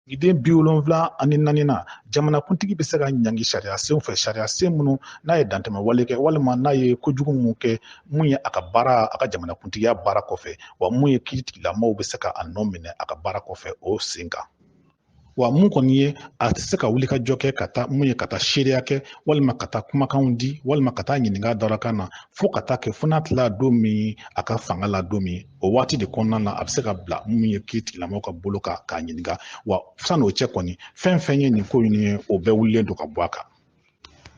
Sigiden 74 jamana kuntigi bɛ se ka ɲangi sariya sen fɛ sariya sen minnu n'a ye dantɛmɛ wale kɛ walima n'a ye kojugu mun kɛ mun ye a ka baara a ka jamana kuntigiya baara kɔfɛ wa mun ye kiiritigilamaw bɛ se ka a nɔ minɛ a ka baara kɔfɛ o sen kan. Wa mun kɔni ye a tɛ se ka wuli ka jɔ kɛ ka taa mun ye ka taa seereya kɛ walima ka taa kumakanw di walima ka taa ɲininka dalakan na fo ka taa kɛ fo n'a tila don min a ka fanga la don min o waati de kɔnɔna na a bɛ se ka bila mun ye kiiritigilamaw ka bolo kan k'a ɲininka wa san'o cɛ kɔni fɛn fɛn ye nin ko in ye o bɛɛ wulilen don ka bɔ a kan.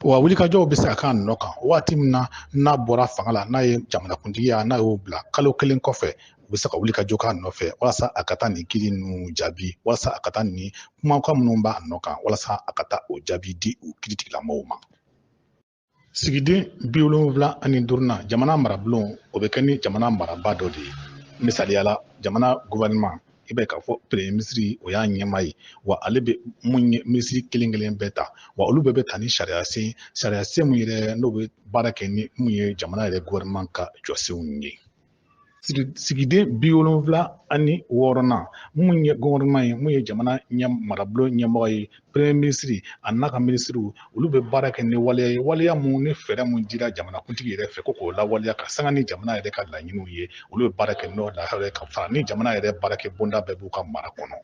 Wa wulikajɔw bɛ se ka k'a nɔ kan waati min na n'a bɔra fanga la n'a ye jamanakuntigiya n'a y'o bila kalo kelen kɔfɛ u bɛ se ka wuli ka jɔ k'a nɔfɛ walasa a ka taa nin kiiri ninnu jaabi walasa a ka taa nin kumakan minnu b'a nɔ kan walasa a ka taa o jaabi di o kiiritigilamaw ma. Sigiden 75 jamana marabulon o bɛ kɛ ni jamana maraba dɔ de ye misaliyala jamana gouvernement i bɛ k'a fɔ premier ministre o y'a ɲɛmaa ye wa ale bɛ mun ye minisiri kelen kelen bɛɛ ta wa olu bɛɛ bɛ ta ni sariya sen mun yɛrɛ n'o bɛ baara kɛ ni mun ye jamana yɛrɛ gouvernement ka jɔsenw ye. Sigiden 76 mun ye gouvernement ye mun ye jamana marabulon ɲɛmɔgɔ ye premier ministre a n'a ka minisiriw olu bɛ baara kɛ ni waleya ye waleya mun ni fɛɛrɛ mun dira jamanakuntigi yɛrɛ fɛ ko k'o lawaleya ka sanga ni jamana yɛrɛ ka laɲiniw ye olu bɛ baara kɛ n'o lahala ka fara ni jamana yɛrɛ baarakɛ bonda bɛɛ b'u ka mara kɔnɔ.